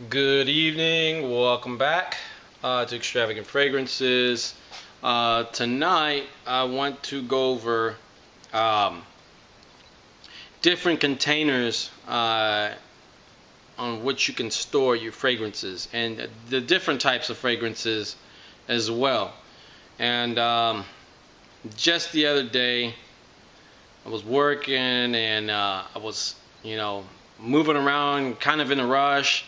Good evening, welcome back to Extravagant Fragrances. Tonight I want to go over um, different containers on which you can store your fragrances and the different types of fragrances as well. And just the other day I was working and I was, moving around kind of in a rush,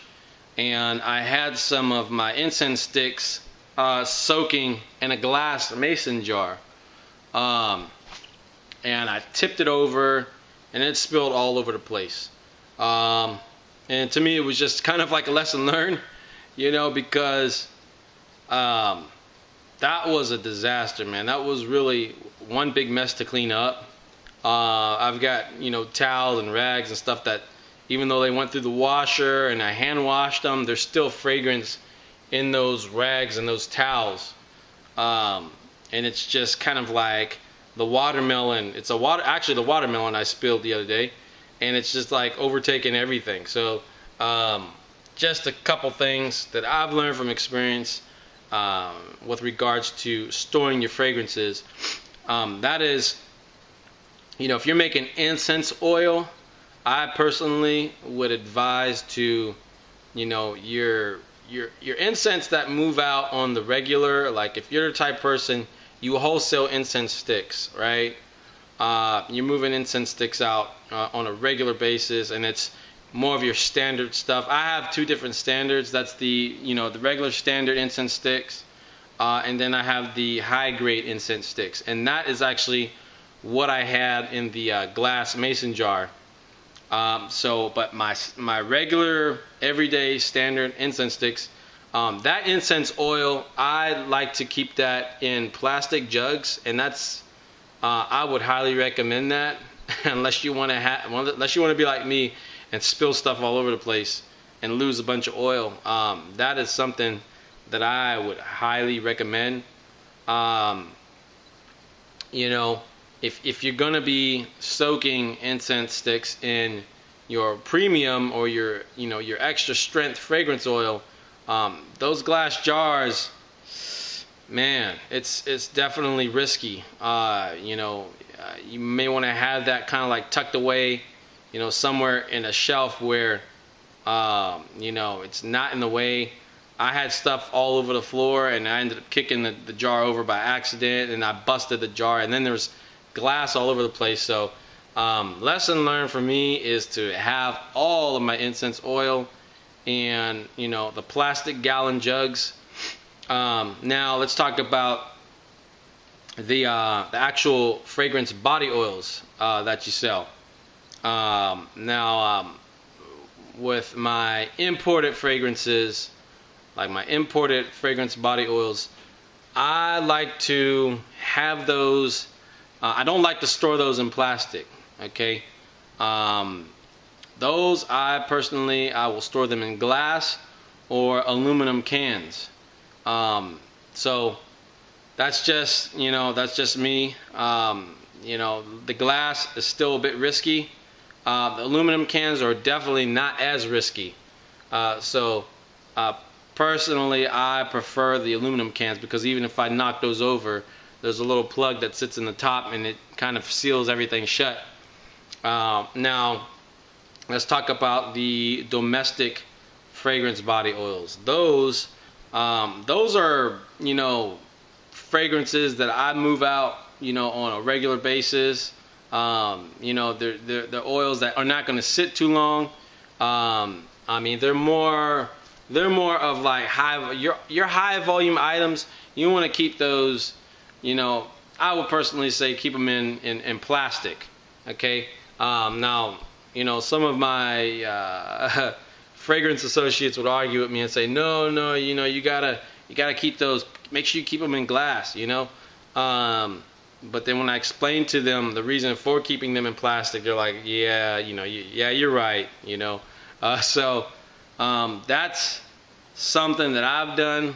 and I had some of my incense sticks soaking in a glass mason jar. Um, and I tipped it over, and it spilled all over the place. Um, and to me, it was just kind of like a lesson learned, because um, that was a disaster, man. That was really one big mess to clean up. I've got, towels and rags and stuff that even though they went through the washer and I hand washed them, there's still fragrance in those rags and those towels. And it's just kind of like the watermelon. Actually, the watermelon I spilled the other day, and it's just like overtaking everything. So, just a couple things that I've learned from experience with regards to storing your fragrances. That is, if you're making incense oil, I personally would advise to, your incense that move out on the regular, like if you're the type person, you wholesale incense sticks, right? You're moving incense sticks out on a regular basis, and it's more of your standard stuff. I have two different standards. That's the regular standard incense sticks, and then I have the high grade incense sticks, and that is actually what I had in the glass mason jar. But my regular, everyday, standard incense sticks, that incense oil, I like to keep that in plastic jugs, and that's I would highly recommend that unless you want to be like me and spill stuff all over the place and lose a bunch of oil. That is something that I would highly recommend. Um, you know, if you're gonna be soaking incense sticks in your premium or your extra strength fragrance oil, those glass jars, man, it's definitely risky. You may want to have that kind of like tucked away, somewhere in a shelf where it's not in the way. I had stuff all over the floor, and I ended up kicking the jar over by accident, and I busted the jar, and then there's glass all over the place. So lesson learned for me is to have all of my incense oil and the plastic gallon jugs. Now let's talk about the actual fragrance body oils that you sell. With my imported fragrances, like my imported fragrance body oils, I like to have those. I don't like to store those in plastic. Okay, those I will store them in glass or aluminum cans. So that's just me. The glass is still a bit risky. The aluminum cans are definitely not as risky. Personally, I prefer the aluminum cans because even if I knock those over, there's a little plug that sits in the top and it kind of seals everything shut. Now, let's talk about the domestic fragrance body oils. Those are, fragrances that I move out, on a regular basis. They're oils that are not going to sit too long. They're more of like your high volume items. You want to keep those, I would personally say keep them in plastic. Okay. Now, some of my fragrance associates would argue with me and say, no, you gotta keep those. Make sure you keep them in glass. But then when I explain to them the reason for keeping them in plastic, they're like, yeah, you're right. That's something that I've done.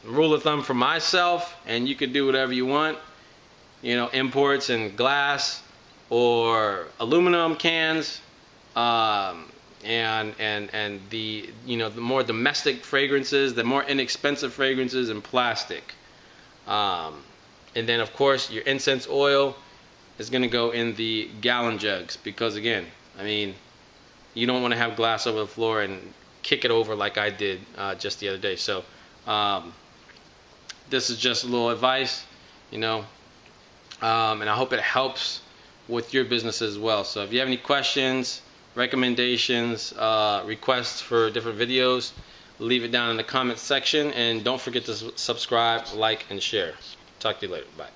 Rule of thumb for myself, and you could do whatever you want. Imports in glass or aluminum cans. and the the more domestic fragrances, the more inexpensive fragrances in plastic. And then of course your incense oil is going to go in the gallon jugs, because again, I mean, you don't want to have glass over the floor and kick it over like I did just the other day. So this is just a little advice, and I hope it helps with your business as well. So if you have any questions, recommendations, requests for different videos, leave it down in the comments section, and don't forget to subscribe, like, and share. Talk to you later. Bye.